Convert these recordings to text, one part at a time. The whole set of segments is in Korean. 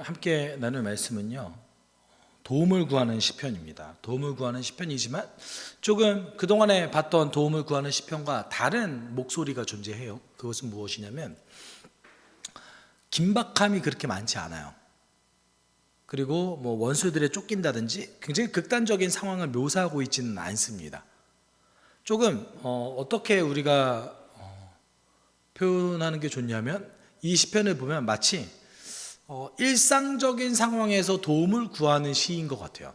함께 나눌 말씀은요, 도움을 구하는 시편입니다. 도움을 구하는 시편이지만 조금 그동안에 봤던 도움을 구하는 시편과 다른 목소리가 존재해요. 그것은 무엇이냐면 긴박함이 그렇게 많지 않아요. 그리고 뭐 원수들에 쫓긴다든지 굉장히 극단적인 상황을 묘사하고 있지는 않습니다. 조금 어떻게 우리가 표현하는 게 좋냐면, 이 시편을 보면 마치 일상적인 상황에서 도움을 구하는 시인 것 같아요.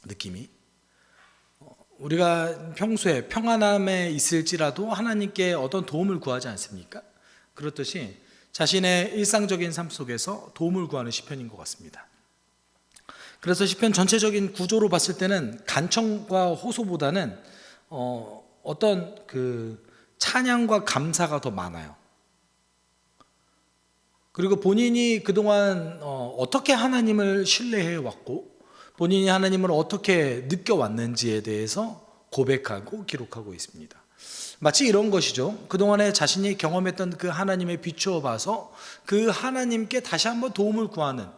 느낌이. 우리가 평소에 평안함에 있을지라도 하나님께 어떤 도움을 구하지 않습니까? 그렇듯이 자신의 일상적인 삶 속에서 도움을 구하는 시편인 것 같습니다. 그래서 시편 전체적인 구조로 봤을 때는 간청과 호소보다는 어떤 그 찬양과 감사가 더 많아요. 그리고 본인이 그동안 어떻게 하나님을 신뢰해 왔고 본인이 하나님을 어떻게 느껴왔는지에 대해서 고백하고 기록하고 있습니다. 마치 이런 것이죠. 그동안에 자신이 경험했던 그 하나님에 비추어 봐서 그 하나님께 다시 한번 도움을 구하는,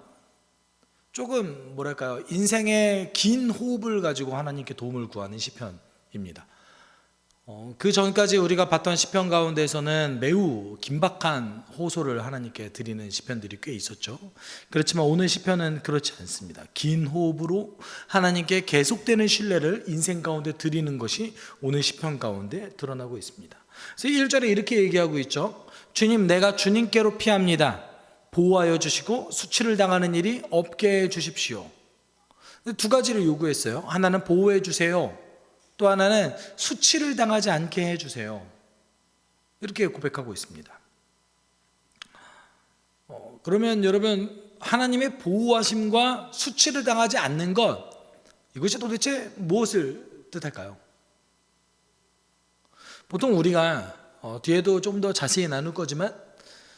조금 뭐랄까요, 인생의 긴 호흡을 가지고 하나님께 도움을 구하는 시편입니다. 그 전까지 우리가 봤던 시편 가운데서는 매우 긴박한 호소를 하나님께 드리는 시편들이 꽤 있었죠. 그렇지만 오늘 시편은 그렇지 않습니다. 긴 호흡으로 하나님께 계속되는 신뢰를 인생 가운데 드리는 것이 오늘 시편 가운데 드러나고 있습니다. 그래서 1절에 이렇게 얘기하고 있죠. 주님, 내가 주님께로 피합니다. 보호하여 주시고 수치를 당하는 일이 없게 해 주십시오. 두 가지를 요구했어요. 하나는 보호해 주세요, 또 하나는 수치를 당하지 않게 해주세요. 이렇게 고백하고 있습니다. 그러면 여러분, 하나님의 보호하심과 수치를 당하지 않는 것, 이것이 도대체 무엇을 뜻할까요? 보통 우리가 뒤에도 좀 더 자세히 나눌 거지만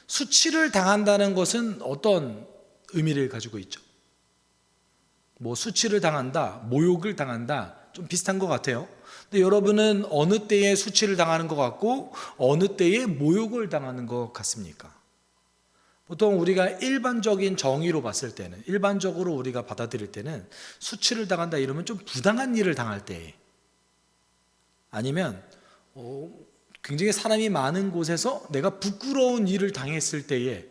수치를 당한다는 것은 어떤 의미를 가지고 있죠? 뭐 수치를 당한다, 모욕을 당한다, 좀 비슷한 것 같아요. 근데 여러분은 어느 때에 수치를 당하는 것 같고 어느 때에 모욕을 당하는 것 같습니까? 보통 우리가 일반적인 정의로 봤을 때는, 일반적으로 우리가 받아들일 때는 수치를 당한다 이러면 좀 부당한 일을 당할 때, 아니면 굉장히 사람이 많은 곳에서 내가 부끄러운 일을 당했을 때에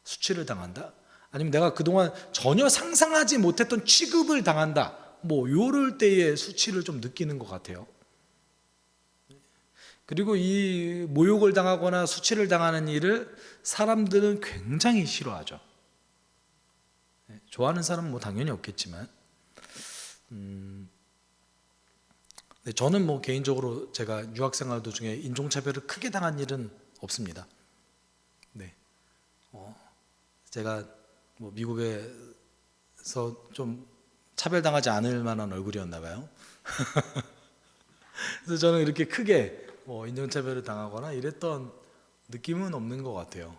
수치를 당한다, 아니면 내가 그동안 전혀 상상하지 못했던 취급을 당한다, 뭐 요럴 때의 수치를 좀 느끼는 것 같아요. 그리고 이 모욕을 당하거나 수치를 당하는 일을 사람들은 굉장히 싫어하죠. 좋아하는 사람은 뭐 당연히 없겠지만, 저는 뭐 개인적으로 제가 유학생활 도중에 인종차별을 크게 당한 일은 없습니다. 네, 제가 뭐 미국에서 좀 차별당하지 않을 만한 얼굴이었나 봐요. 그래서 저는 이렇게 크게 인종차별을 당하거나 이랬던 느낌은 없는 것 같아요.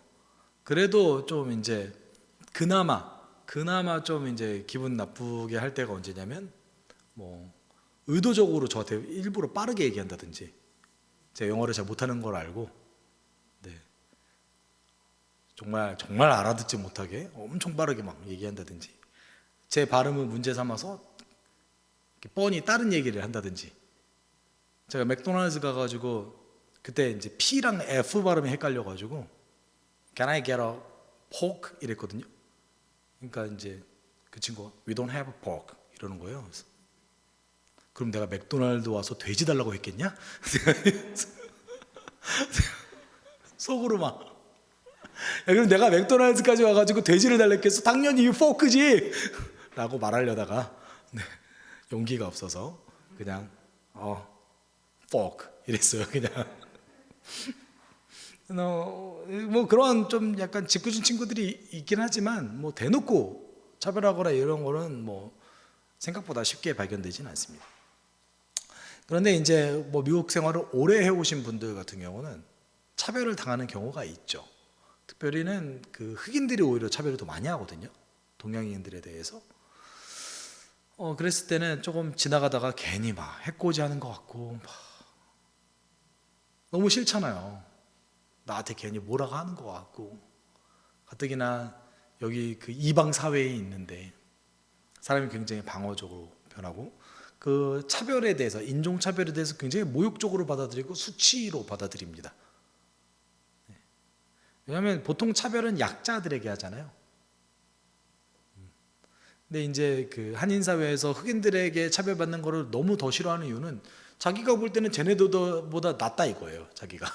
그래도 좀 이제 그나마 좀 이제 기분 나쁘게 할 때가 언제냐면, 뭐 의도적으로 저한테 일부러 빠르게 얘기한다든지, 제가 영어를 잘 못하는 걸 알고, 네, 정말 알아듣지 못하게 엄청 빠르게 막 얘기한다든지, 제 발음을 문제 삼아서 뻔히 다른 얘기를 한다든지. 제가 맥도날드 가가지고 그때 이제 P랑 F 발음이 헷갈려가지고 Can I get a pork? 이랬거든요. 그러니까 이제 그 친구가 We don't have pork 이러는 거예요. 그래서 그럼 내가 맥도날드 와서 돼지 달라고 했겠냐? 속으로 막, 야, 그럼 내가 맥도날드까지 와가지고 돼지를 달랬겠어? 당연히 포크지! 라고 말하려다가 용기가 없어서 그냥 fork 이랬어요. 그냥 뭐 그런 좀 약간 짓궂은 친구들이 있긴 하지만, 뭐 대놓고 차별하거나 이런 거는 뭐 생각보다 쉽게 발견되지는 않습니다. 그런데 이제 뭐 미국 생활을 오래 해오신 분들 같은 경우는 차별을 당하는 경우가 있죠. 특별히는 그 흑인들이 오히려 차별을 더 많이 하거든요, 동양인들에 대해서. 그랬을 때는 조금 지나가다가 괜히 막 해코지하는 것 같고, 막 너무 싫잖아요. 나한테 괜히 뭐라고 하는 것 같고, 가뜩이나 여기 그 이방 사회에 있는데 사람이 굉장히 방어적으로 변하고 그 차별에 대해서, 인종 차별에 대해서 굉장히 모욕적으로 받아들이고 수치로 받아들입니다. 왜냐하면 보통 차별은 약자들에게 하잖아요. 근데 이제 그 한인 사회에서 흑인들에게 차별받는 거를 너무 더 싫어하는 이유는 자기가 볼 때는 쟤네들보다 낫다 이거예요. 자기가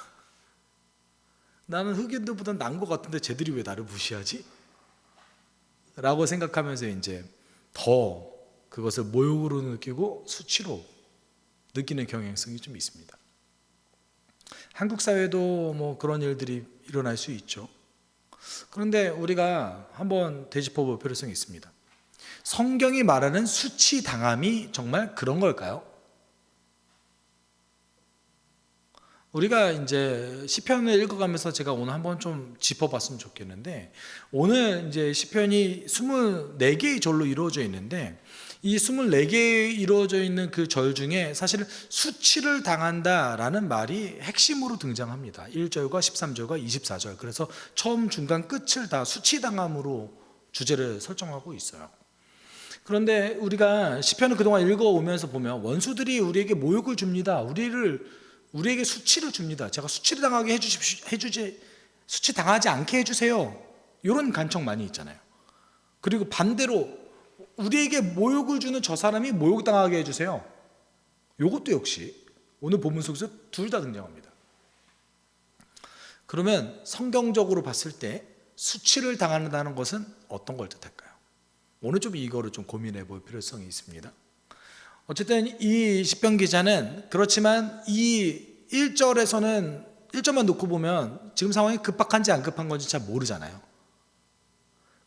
나는 흑인들보다 나은 것 같은데 쟤들이 왜 나를 무시하지? 라고 생각하면서 이제 더 그것을 모욕으로 느끼고 수치로 느끼는 경향성이 좀 있습니다. 한국 사회도 뭐 그런 일들이 일어날 수 있죠. 그런데 우리가 한번 되짚어 볼 필요성이 있습니다. 성경이 말하는 수치 당함이 정말 그런 걸까요? 우리가 이제 시편을 읽어가면서 제가 오늘 한번 좀 짚어봤으면 좋겠는데, 오늘 이제 시편이 24개의 절로 이루어져 있는데 이 24개에 이루어져 있는 그 절 중에 사실 수치를 당한다라는 말이 핵심으로 등장합니다. 1절과 13절과 24절. 그래서 처음 중간 끝을 다 수치당함으로 주제를 설정하고 있어요. 그런데 우리가 시편을 그동안 읽어오면서 보면 원수들이 우리에게 모욕을 줍니다. 우리에게 수치를 줍니다. 제가 수치를 당하게 수치 당하지 않게 해주세요. 이런 간청 많이 있잖아요. 그리고 반대로 우리에게 모욕을 주는 저 사람이 모욕당하게 해주세요. 이것도 역시 오늘 본문 속에서 둘 다 등장합니다. 그러면 성경적으로 봤을 때 수치를 당한다는 것은 어떤 걸 뜻할까요? 오늘 좀 이거를 좀 고민해 볼 필요성이 있습니다. 어쨌든 이 시편 기자는 그렇지만 이 1절만 놓고 보면 지금 상황이 급박한지 안 급한 건지 잘 모르잖아요.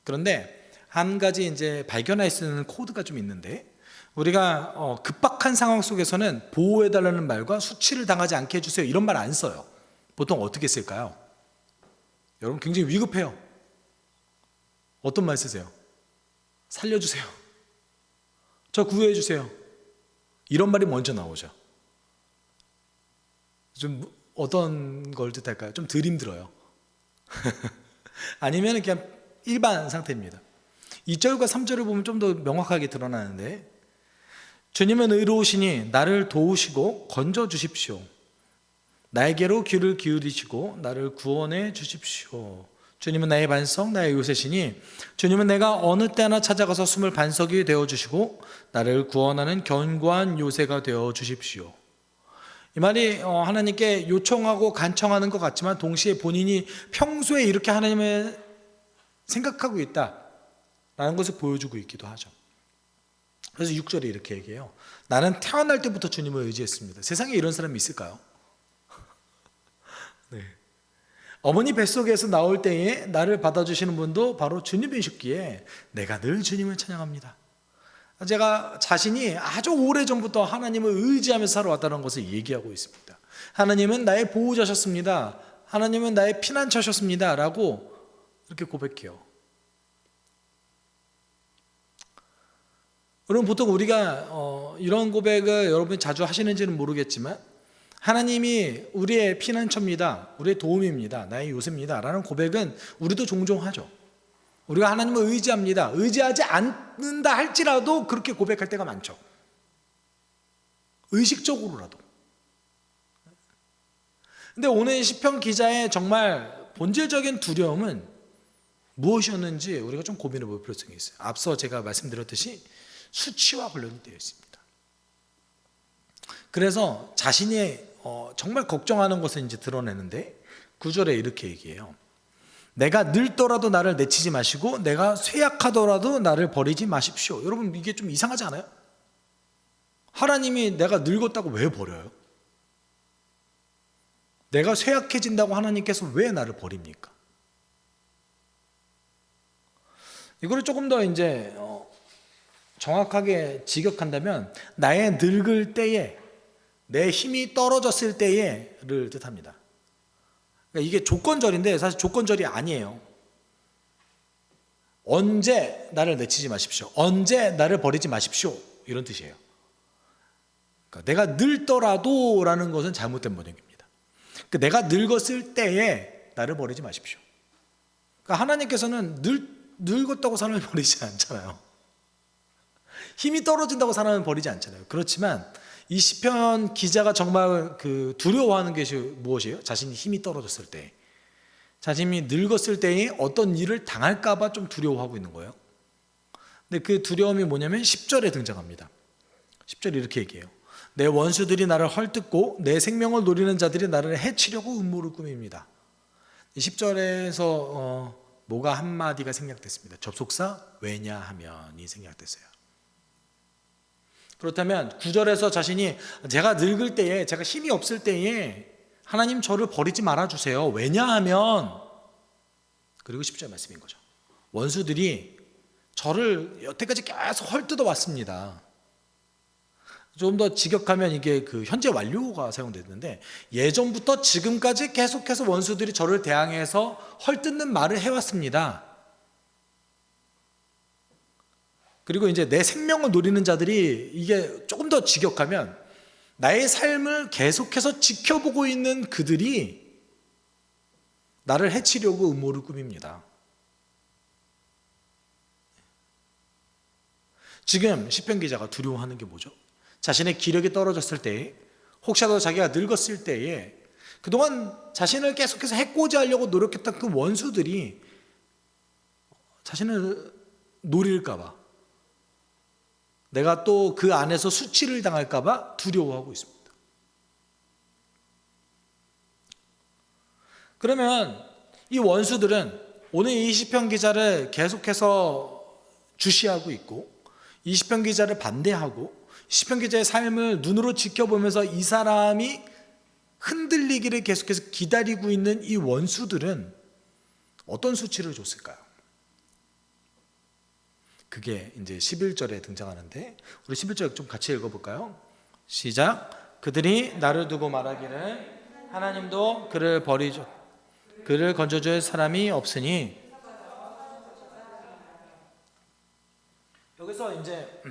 그런데 한 가지 이제 발견할 수 있는 코드가 좀 있는데, 우리가 급박한 상황 속에서는 보호해달라는 말과 수치를 당하지 않게 해주세요 이런 말 안 써요. 보통 어떻게 쓸까요? 여러분 굉장히 위급해요. 어떤 말 쓰세요? 살려주세요. 저 구해주세요. 이런 말이 먼저 나오죠. 좀 어떤 걸 뜻할까요? 좀 덜 힘들어요. 아니면 그냥 일반 상태입니다. 2절과 3절을 보면 좀 더 명확하게 드러나는데, 주님은 의로우시니 나를 도우시고 건져 주십시오. 나에게로 귀를 기울이시고 나를 구원해 주십시오. 주님은 나의 반석, 나의 요새시니 주님은 내가 어느 때나 찾아가서 숨을 반석이 되어주시고 나를 구원하는 견고한 요새가 되어주십시오. 이 말이 하나님께 요청하고 간청하는 것 같지만 동시에 본인이 평소에 이렇게 하나님을 생각하고 있다라는 것을 보여주고 있기도 하죠. 그래서 6절에 이렇게 얘기해요. 나는 태어날 때부터 주님을 의지했습니다. 세상에 이런 사람이 있을까요? 네. 어머니 뱃속에서 나올 때에 나를 받아주시는 분도 바로 주님이셨기에 내가 늘 주님을 찬양합니다. 제가 자신이 아주 오래전부터 하나님을 의지하면서 살아왔다는 것을 얘기하고 있습니다. 하나님은 나의 보호자셨습니다. 하나님은 나의 피난처셨습니다. 라고 이렇게 고백해요. 여러분 보통 우리가 이런 고백을 여러분이 자주 하시는지는 모르겠지만 하나님이 우리의 피난처입니다. 우리의 도움입니다. 나의 요새입니다. 라는 고백은 우리도 종종 하죠. 우리가 하나님을 의지합니다. 의지하지 않는다 할지라도 그렇게 고백할 때가 많죠. 의식적으로라도. 근데 오늘 시편 기자의 정말 본질적인 두려움은 무엇이었는지 우리가 좀 고민해 볼 필요성이 있어요. 앞서 제가 말씀드렸듯이 수치와 관련이 되어 있습니다. 그래서 자신이 정말 걱정하는 것을 이제 드러내는데 9절에 이렇게 얘기해요. 내가 늙더라도 나를 내치지 마시고 내가 쇠약하더라도 나를 버리지 마십시오. 여러분 이게 좀 이상하지 않아요? 하나님이 내가 늙었다고 왜 버려요? 내가 쇠약해진다고 하나님께서 왜 나를 버립니까? 이거를 조금 더 이제 정확하게 직역한다면 나의 늙을 때에, 내 힘이 떨어졌을 때에를 뜻합니다. 그러니까 이게 조건절인데 사실 조건절이 아니에요. 언제 나를 내치지 마십시오. 언제 나를 버리지 마십시오. 이런 뜻이에요. 그러니까 내가 늙더라도 라는 것은 잘못된 번역입니다. 그러니까 내가 늙었을 때에 나를 버리지 마십시오. 그러니까 하나님께서는 늙었다고 사람을 버리지 않잖아요. 힘이 떨어진다고 사람을 버리지 않잖아요. 그렇지만 이 시편 기자가 정말 두려워하는 것이 무엇이에요? 자신이 힘이 떨어졌을 때, 자신이 늙었을 때에 어떤 일을 당할까 봐 좀 두려워하고 있는 거예요. 근데 그 두려움이 뭐냐면 10절에 등장합니다. 10절에 이렇게 얘기해요. 내 원수들이 나를 헐뜯고 내 생명을 노리는 자들이 나를 해치려고 음모를 꾸밉니다. 10절에서 뭐가 한마디가 생략됐습니다. 접속사 왜냐하면이 생략됐어요. 그렇다면 9절에서 자신이 제가 늙을 때에, 제가 힘이 없을 때에 하나님 저를 버리지 말아주세요. 왜냐하면, 그리고 10절 말씀인 거죠. 원수들이 저를 여태까지 계속 헐뜯어 왔습니다. 좀 더 직역하면 이게 현재 완료가 사용되는데, 예전부터 지금까지 계속해서 원수들이 저를 대항해서 헐뜯는 말을 해왔습니다. 그리고 이제 내 생명을 노리는 자들이, 이게 조금 더 직역하면 나의 삶을 계속해서 지켜보고 있는 그들이 나를 해치려고 음모를 꾸밉니다. 지금 시편 기자가 두려워하는 게 뭐죠? 자신의 기력이 떨어졌을 때에, 혹시라도 자기가 늙었을 때에 그동안 자신을 계속해서 해코지하려고 노력했던 그 원수들이 자신을 노릴까 봐, 내가 또 그 안에서 수치를 당할까 봐 두려워하고 있습니다. 그러면 이 원수들은 오늘 이 시편 기자를 계속해서 주시하고 있고, 이 시편 기자를 반대하고, 시편 기자의 삶을 눈으로 지켜보면서 이 사람이 흔들리기를 계속해서 기다리고 있는 이 원수들은 어떤 수치를 줬을까요? 그게 이제 11절에 등장하는데, 우리 11절 좀 같이 읽어볼까요? 시작. 그들이 나를 두고 말하기를 하나님도 그를 버리죠, 그를 건져줄 사람이 없으니. 여기서 이제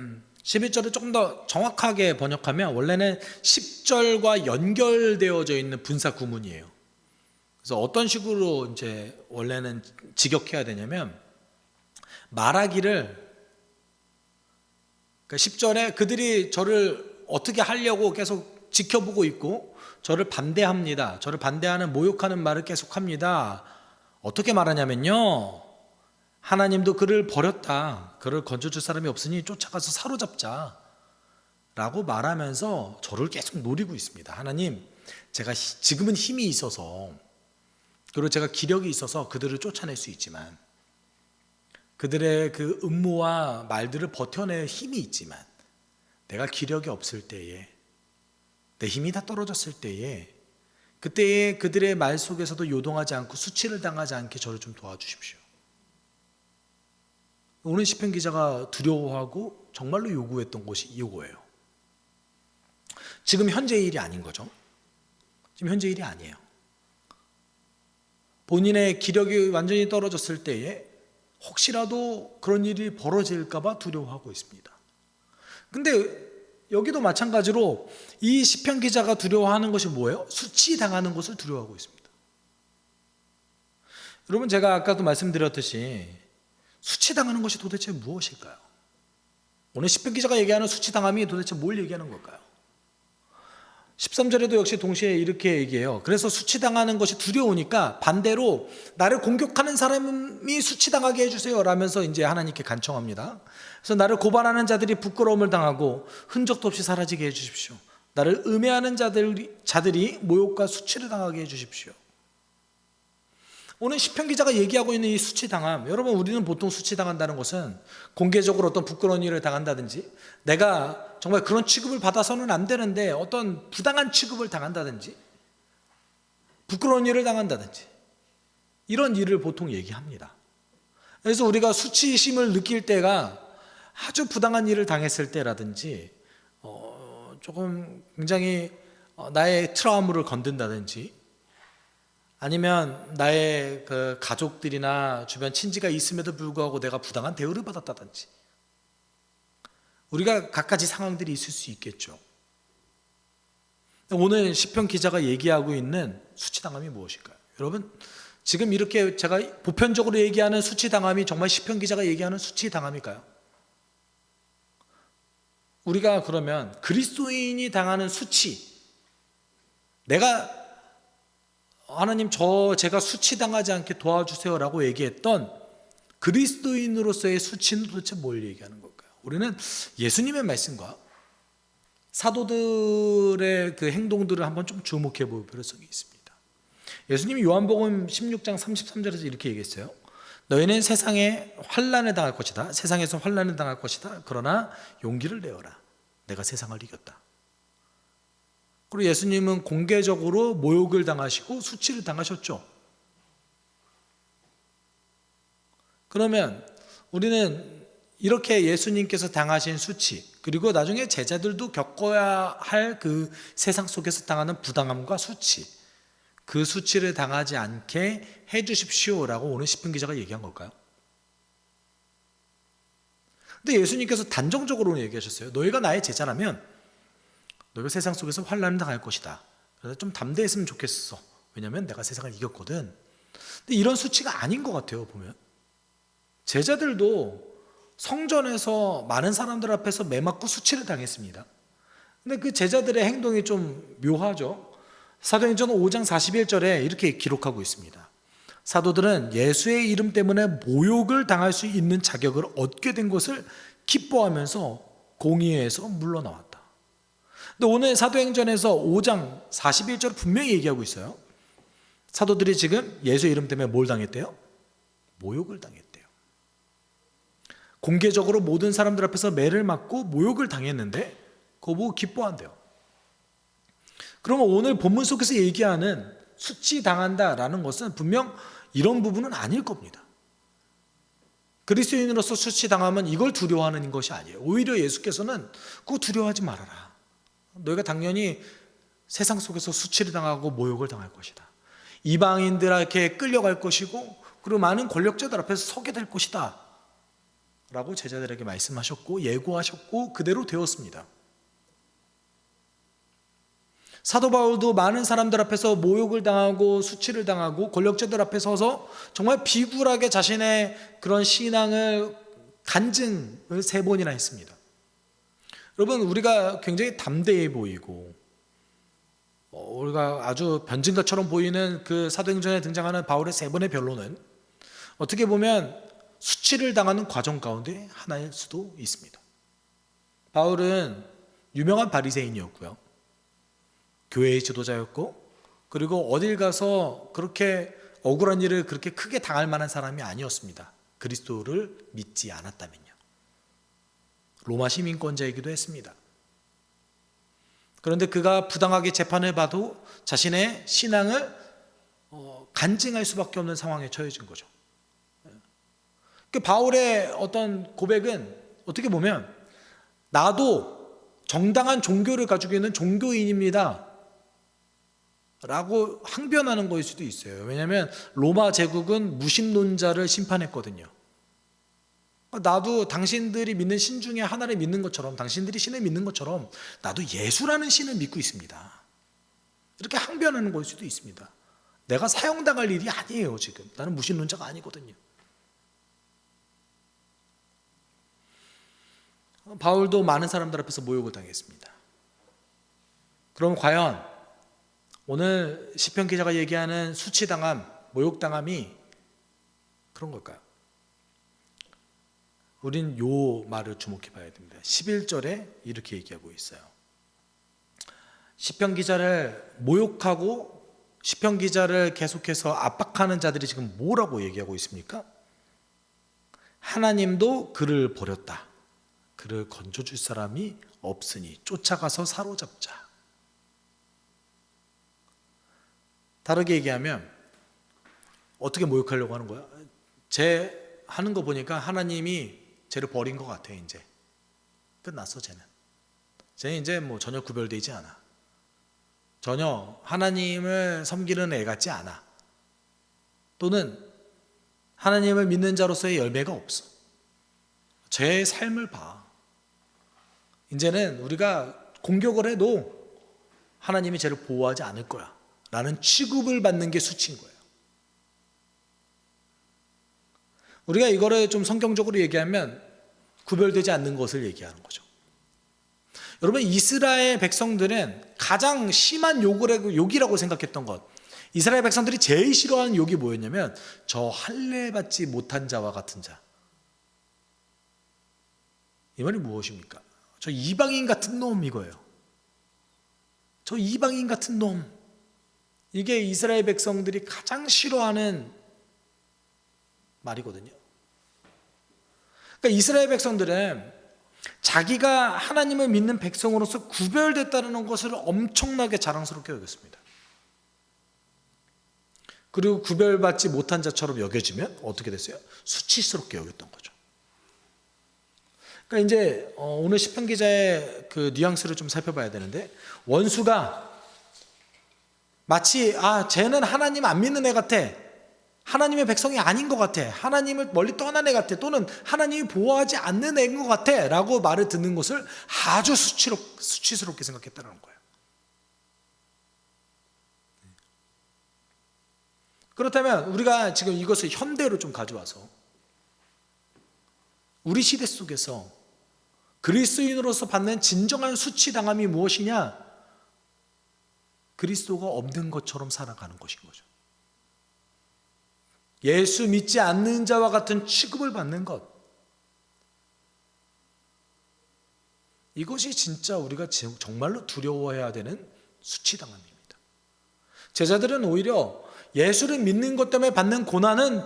11절을 조금 더 정확하게 번역하면 원래는 10절과 연결되어져 있는 분사 구문이에요. 그래서 어떤 식으로 이제 원래는 직역해야 되냐면, 말하기를, 그러니까 10절에 그들이 저를 어떻게 하려고 계속 지켜보고 있고 저를 반대합니다. 저를 반대하는, 모욕하는 말을 계속합니다. 어떻게 말하냐면요, 하나님도 그를 버렸다, 그를 건져줄 사람이 없으니 쫓아가서 사로잡자 라고 말하면서 저를 계속 노리고 있습니다. 하나님, 제가 지금은 힘이 있어서, 그리고 제가 기력이 있어서 그들을 쫓아낼 수 있지만, 그들의 그 음모와 말들을 버텨낼 힘이 있지만, 내가 기력이 없을 때에, 내 힘이 다 떨어졌을 때에, 그때에 그들의 말 속에서도 요동하지 않고 수치를 당하지 않게 저를 좀 도와주십시오. 오늘 시편 기자가 두려워하고 정말로 요구했던 것이 이거예요. 지금 현재의 일이 아닌 거죠. 지금 현재 일이 아니에요. 본인의 기력이 완전히 떨어졌을 때에 혹시라도 그런 일이 벌어질까 봐 두려워하고 있습니다. 근데 여기도 마찬가지로 이 시편 기자가 두려워하는 것이 뭐예요? 수치당하는 것을 두려워하고 있습니다. 여러분, 제가 아까도 말씀드렸듯이 수치당하는 것이 도대체 무엇일까요? 오늘 시편 기자가 얘기하는 수치당함이 도대체 뭘 얘기하는 걸까요? 13절에도 역시 동시에 이렇게 얘기해요. 그래서 수치당하는 것이 두려우니까 반대로 나를 공격하는 사람이 수치당하게 해주세요 라면서 이제 하나님께 간청합니다. 그래서 나를 고발하는 자들이 부끄러움을 당하고 흔적도 없이 사라지게 해주십시오. 나를 음해하는 자들이 모욕과 수치를 당하게 해주십시오. 오늘 시편 기자가 얘기하고 있는 이 수치당함, 여러분, 우리는 보통 수치당한다는 것은 공개적으로 어떤 부끄러운 일을 당한다든지, 내가 정말 그런 취급을 받아서는 안 되는데 어떤 부당한 취급을 당한다든지, 부끄러운 일을 당한다든지, 이런 일을 보통 얘기합니다. 그래서 우리가 수치심을 느낄 때가 아주 부당한 일을 당했을 때라든지, 조금 굉장히 나의 트라우마를 건든다든지, 아니면 나의 그 가족들이나 주변 친지가 있음에도 불구하고 내가 부당한 대우를 받았다든지, 우리가 갖가지 상황들이 있을 수 있겠죠. 오늘 시편 기자가 얘기하고 있는 수치당함이 무엇일까요? 여러분, 지금 이렇게 제가 보편적으로 얘기하는 수치당함이 정말 시편 기자가 얘기하는 수치당함일까요? 우리가 그러면 그리스도인이 당하는 수치, 내가 하나님 제가 수치당하지 않게 도와주세요라고 얘기했던 그리스도인으로서의 수치는 도대체 뭘 얘기하는 걸까요? 우리는 예수님의 말씀과 사도들의 그 행동들을 한번 좀 주목해 볼 필요성이 있습니다. 예수님이 요한복음 16장 33절에서 이렇게 얘기했어요. 너희는 세상에 환난을 당할 것이다. 세상에서 환난을 당할 것이다. 그러나 용기를 내어라. 내가 세상을 이겼다. 그리고 예수님은 공개적으로 모욕을 당하시고 수치를 당하셨죠. 그러면 우리는 이렇게 예수님께서 당하신 수치, 그리고 나중에 제자들도 겪어야 할 그 세상 속에서 당하는 부당함과 수치, 그 수치를 당하지 않게 해 주십시오라고 오늘 시편 기자가 얘기한 걸까요? 근데 예수님께서 단정적으로 얘기하셨어요. 너희가 나의 제자라면 너희가 세상 속에서 환난을 당할 것이다. 그래서 좀 담대했으면 좋겠어. 왜냐하면 내가 세상을 이겼거든. 근데 이런 수치가 아닌 것 같아요. 보면 제자들도 성전에서 많은 사람들 앞에서 매맞고 수치를 당했습니다. 근데 그 제자들의 행동이 좀 묘하죠. 사도행전 5장 41절에 이렇게 기록하고 있습니다. 사도들은 예수의 이름 때문에 모욕을 당할 수 있는 자격을 얻게 된 것을 기뻐하면서 공의회에서 물러나왔다. 근데 오늘 사도행전에서 5장 41절 분명히 얘기하고 있어요. 사도들이 지금 예수의 이름 때문에 뭘 당했대요? 모욕을 당했대요. 공개적으로 모든 사람들 앞에서 매를 맞고 모욕을 당했는데 그거 보고 기뻐한대요. 그러면 오늘 본문 속에서 얘기하는 수치당한다라는 것은 분명 이런 부분은 아닐 겁니다. 그리스도인으로서 수치당하면 이걸 두려워하는 것이 아니에요. 오히려 예수께서는 그거 두려워하지 말아라. 너희가 당연히 세상 속에서 수치를 당하고 모욕을 당할 것이다. 이방인들에게 끌려갈 것이고 그리고 많은 권력자들 앞에서 서게 될 것이다 라고 제자들에게 말씀하셨고 예고하셨고 그대로 되었습니다. 사도 바울도 많은 사람들 앞에서 모욕을 당하고 수치를 당하고 권력자들 앞에 서서 정말 비굴하게 자신의 그런 신앙을 간증을 3번이나 했습니다. 여러분, 우리가 굉장히 담대해 보이고 우리가 아주 변증가처럼 보이는 그 사도행전에 등장하는 바울의 3번의 변론은 어떻게 보면 수치를 당하는 과정 가운데 하나일 수도 있습니다. 바울은 유명한 바리새인이었고요. 교회의 지도자였고 그리고 어딜 가서 그렇게 억울한 일을 그렇게 크게 당할 만한 사람이 아니었습니다. 그리스도를 믿지 않았다면요. 로마 시민권자이기도 했습니다. 그런데 그가 부당하게 재판을 받고 자신의 신앙을 간증할 수밖에 없는 상황에 처해진 거죠. 그 바울의 어떤 고백은 어떻게 보면 나도 정당한 종교를 가지고 있는 종교인입니다 라고 항변하는 거일 수도 있어요. 왜냐하면 로마 제국은 무신론자를 심판했거든요. 나도 당신들이 믿는 신 중에 하나를 믿는 것처럼 당신들이 신을 믿는 것처럼 나도 예수라는 신을 믿고 있습니다. 이렇게 항변하는 거일 수도 있습니다. 내가 사형당할 일이 아니에요. 지금 나는 무신론자가 아니거든요. 바울도 많은 사람들 앞에서 모욕을 당했습니다. 그럼 과연 오늘 시편 기자가 얘기하는 수치당함, 모욕당함이 그런 걸까요? 우린 요 말을 주목해 봐야 됩니다. 11절에 이렇게 얘기하고 있어요. 시편 기자를 모욕하고 시편 기자를 계속해서 압박하는 자들이 지금 뭐라고 얘기하고 있습니까? 하나님도 그를 버렸다. 그를 건져줄 사람이 없으니 쫓아가서 사로잡자. 다르게 얘기하면 어떻게 모욕하려고 하는 거야? 쟤 하는 거 보니까 하나님이 쟤를 버린 것 같아. 이제 끝났어. 쟤는 이제 뭐 전혀 구별되지 않아. 전혀 하나님을 섬기는 애 같지 않아. 또는 하나님을 믿는 자로서의 열매가 없어. 쟤의 삶을 봐. 이제는 우리가 공격을 해도 하나님이 쟤를 보호하지 않을 거야 라는 취급을 받는 게 수치인 거예요. 우리가 이거를 좀 성경적으로 얘기하면 구별되지 않는 것을 얘기하는 거죠. 여러분, 이스라엘 백성들은 가장 심한 욕이라고 생각했던 것, 이스라엘 백성들이 제일 싫어하는 욕이 뭐였냐면 저 할례받지 못한 자와 같은 자. 이 말이 무엇입니까? 저 이방인 같은 놈, 이거예요. 저 이방인 같은 놈. 이게 이스라엘 백성들이 가장 싫어하는 말이거든요. 그러니까 이스라엘 백성들은 자기가 하나님을 믿는 백성으로서 구별됐다는 것을 엄청나게 자랑스럽게 여겼습니다. 그리고 구별받지 못한 자처럼 여겨지면 어떻게 됐어요? 수치스럽게 여겼던 거죠. 그러니까 이제 오늘 시편 기자의 그 뉘앙스를 좀 살펴봐야 되는데, 원수가 마치 쟤는 하나님 안 믿는 애 같아, 하나님의 백성이 아닌 것 같아, 하나님을 멀리 떠난 애 같아, 또는 하나님이 보호하지 않는 애인 것 같아 라고 말을 듣는 것을 아주 수치스럽게 생각했다는 거예요. 그렇다면 우리가 지금 이것을 현대로 좀 가져와서 우리 시대 속에서 그리스도인으로서 받는 진정한 수치당함이 무엇이냐? 그리스도가 없는 것처럼 살아가는 것인 거죠. 예수 믿지 않는 자와 같은 취급을 받는 것, 이것이 진짜 우리가 정말로 두려워해야 되는 수치당함입니다. 제자들은 오히려 예수를 믿는 것 때문에 받는 고난은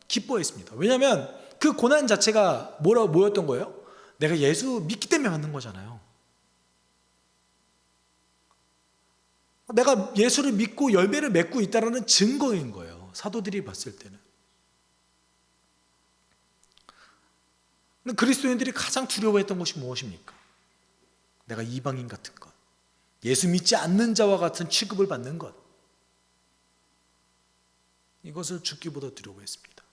기뻐했습니다. 왜냐하면 그 고난 자체가 뭐였던 거예요? 내가 예수 믿기 때문에 받는 거잖아요. 내가 예수를 믿고 열매를 맺고 있다는 증거인 거예요, 사도들이 봤을 때는. 근데 그리스도인들이 가장 두려워했던 것이 무엇입니까? 내가 이방인 같은 것, 예수 믿지 않는 자와 같은 취급을 받는 것, 이것을 죽기보다 두려워했습니다.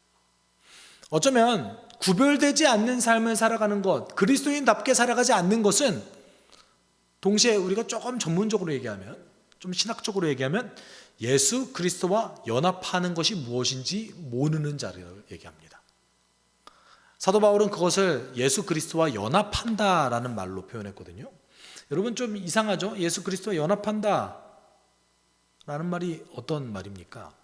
어쩌면 구별되지 않는 삶을 살아가는 것, 그리스도인답게 살아가지 않는 것은 동시에 우리가 조금 전문적으로 얘기하면, 좀 신학적으로 얘기하면 예수 그리스도와 연합하는 것이 무엇인지 모르는 자를 얘기합니다. 사도 바울은 그것을 예수 그리스도와 연합한다라는 말로 표현했거든요. 여러분, 좀 이상하죠? 예수 그리스도와 연합한다 라는 말이 어떤 말입니까?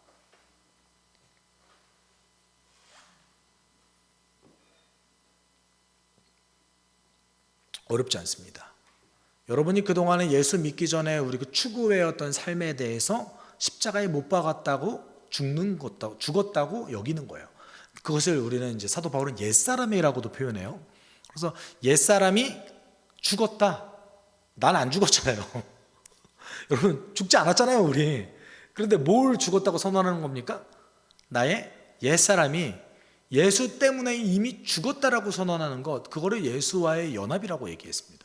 어렵지 않습니다. 여러분이 그동안에 예수 믿기 전에 우리 추구해왔던 삶에 대해서 십자가에 못 박았다고 죽었다고 여기는 거예요. 그것을 우리는 이제 사도 바울은 옛사람이라고도 표현해요. 그래서 옛사람이 죽었다. 난 안 죽었잖아요. 여러분, 죽지 않았잖아요, 우리. 그런데 뭘 죽었다고 선언하는 겁니까? 나의 옛사람이 예수 때문에 이미 죽었다라고 선언하는 것, 그거를 예수와의 연합이라고 얘기했습니다.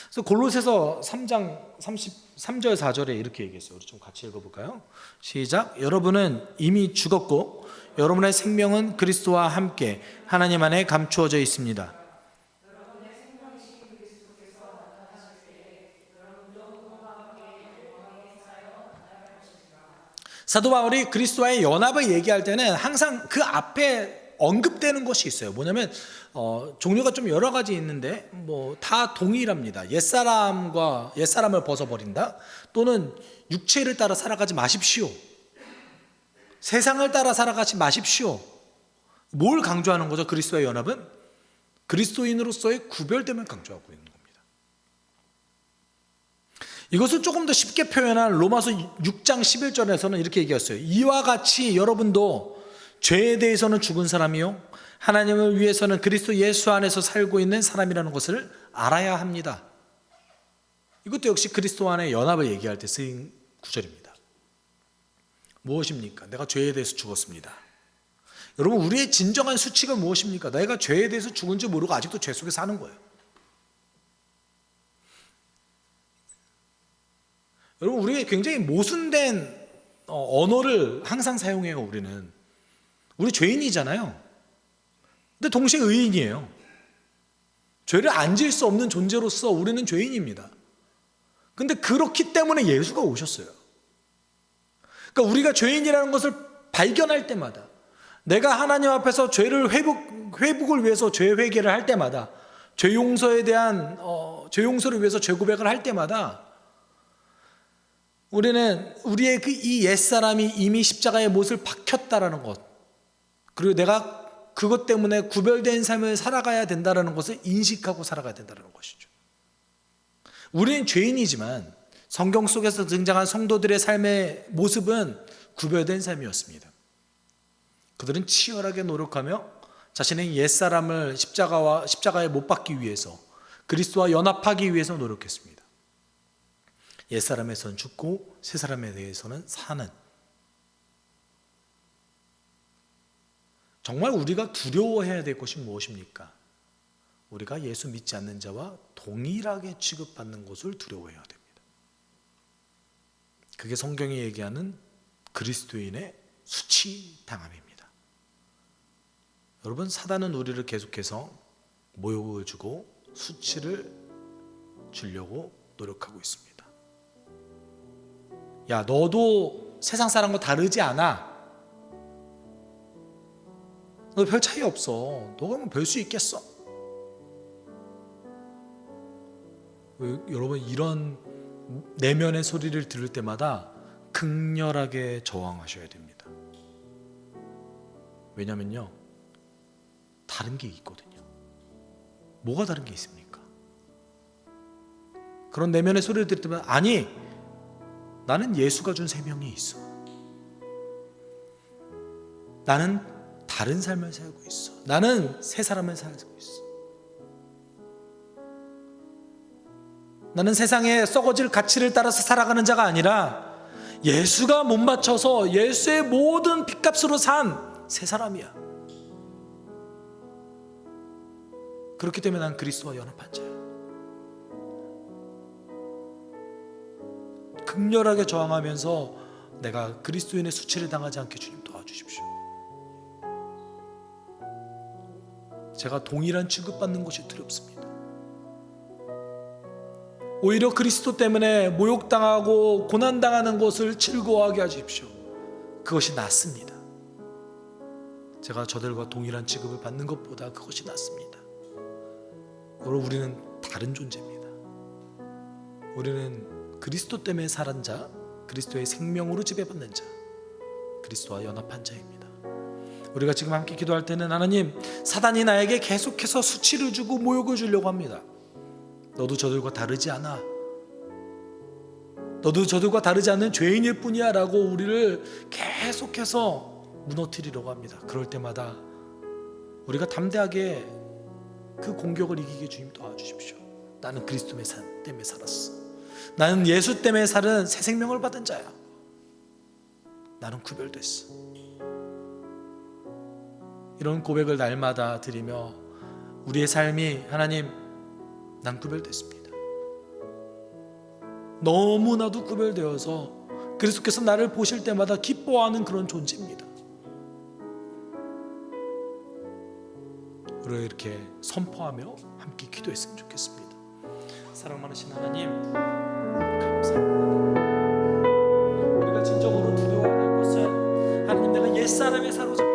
그래서 골로새서 3장 33절 4절에 이렇게 얘기했어요. 우리 좀 같이 읽어볼까요? 시작. 여러분은 이미 죽었고 여러분의 생명은 그리스도와 함께 하나님 안에 감추어져 있습니다. 사도 바울이 그리스도와의 연합을 얘기할 때는 항상 그 앞에 언급되는 것이 있어요. 뭐냐면 종류가 좀 여러 가지 있는데 다 동일합니다. 옛사람을 벗어버린다, 또는 육체를 따라 살아가지 마십시오, 세상을 따라 살아가지 마십시오. 뭘 강조하는 거죠? 그리스도와의 연합은 그리스도인으로서의 구별됨을 강조하고 있는 겁니다. 이것을 조금 더 쉽게 표현한 로마서 6장 11절에서는 이렇게 얘기했어요. 이와 같이 여러분도 죄에 대해서는 죽은 사람이요 하나님을 위해서는 그리스도 예수 안에서 살고 있는 사람이라는 것을 알아야 합니다. 이것도 역시 그리스도 안의 연합을 얘기할 때 쓰인 구절입니다. 무엇입니까? 내가 죄에 대해서 죽었습니다. 여러분, 우리의 진정한 수치가 무엇입니까? 내가 죄에 대해서 죽은 줄 모르고 아직도 죄 속에 사는 거예요. 여러분, 우리가 굉장히 모순된 언어를 항상 사용해요. 우리 죄인이잖아요. 근데 동시에 의인이에요. 죄를 안 지을 수 없는 존재로서 우리는 죄인입니다. 근데 그렇기 때문에 예수가 오셨어요. 그러니까 우리가 죄인이라는 것을 발견할 때마다, 내가 하나님 앞에서 죄를 회복을 위해서 죄 회개를 할 때마다, 죄 용서에 대한 죄 용서를 위해서 죄 고백을 할 때마다 우리는 우리의 이 옛사람이 이미 십자가의 못을 박혔다라는 것, 그리고 내가 그것 때문에 구별된 삶을 살아가야 된다는 것을 인식하고 살아가야 된다는 것이죠. 우리는 죄인이지만 성경 속에서 등장한 성도들의 삶의 모습은 구별된 삶이었습니다. 그들은 치열하게 노력하며 자신의 옛사람을 십자가에 못 박기 위해서, 그리스도와 연합하기 위해서 노력했습니다. 옛사람에서는 죽고 새 사람에 대해서는 사는, 정말 우리가 두려워해야 될 것이 무엇입니까? 우리가 예수 믿지 않는 자와 동일하게 취급받는 것을 두려워해야 됩니다. 그게 성경이 얘기하는 그리스도인의 수치당함입니다. 여러분, 사단은 우리를 계속해서 모욕을 주고 수치를 주려고 노력하고 있습니다. 야, 너도 세상 사람과 다르지 않아. 너 별 차이 없어. 너가 뭐 별 수 있겠어? 여러분, 이런 내면의 소리를 들을 때마다 극렬하게 저항하셔야 됩니다. 왜냐면요, 다른 게 있거든요. 뭐가 다른 게 있습니까? 그런 내면의 소리를 들을 때마다, 아니, 나는 예수가 준 생명이 있어. 나는 다른 삶을 살고 있어. 나는 새 사람을 살고 있어. 나는 세상에 썩어질 가치를 따라서 살아가는 자가 아니라 예수가 못 맞춰서 예수의 모든 핏값으로 산 새 사람이야. 그렇기 때문에 난 그리스도와 연합한 자야. 극렬하게 저항하면서 내가 그리스도인의 수치를 당하지 않게 주님 도와주십시오. 제가 동일한 취급받는 것이 두렵습니다. 오히려 그리스도 때문에 모욕당하고 고난당하는 것을 즐거워하게 하십시오. 그것이 낫습니다. 제가 저들과 동일한 취급을 받는 것보다 그것이 낫습니다. 여러분, 우리는 다른 존재입니다. 우리는 그리스도 때문에 살은 자, 그리스도의 생명으로 지배받는 자, 그리스도와 연합한 자입니다. 우리가 지금 함께 기도할 때는, 하나님, 사단이 나에게 계속해서 수치를 주고 모욕을 주려고 합니다. 너도 저들과 다르지 않아. 너도 저들과 다르지 않는 죄인일 뿐이야 라고 우리를 계속해서 무너뜨리려고 합니다. 그럴 때마다 우리가 담대하게 그 공격을 이기게 주님 도와주십시오. 나는 그리스도 때문에 살았어. 나는 예수 때문에 살은 새 생명을 받은 자야. 나는 구별됐어. 이런 고백을 날마다 드리며 우리의 삶이, 하나님, 난 구별됐습니다. 너무나도 구별되어서 그리스도께서 나를 보실 때마다 기뻐하는 그런 존재입니다. 우리가 이렇게 선포하며 함께 기도했으면 좋겠습니다. 사랑 많으신 하나님, 감사합니다. 우리가 진정으로 두려워야 될 것은, 하나님, 내가 옛사람에 사로잡혀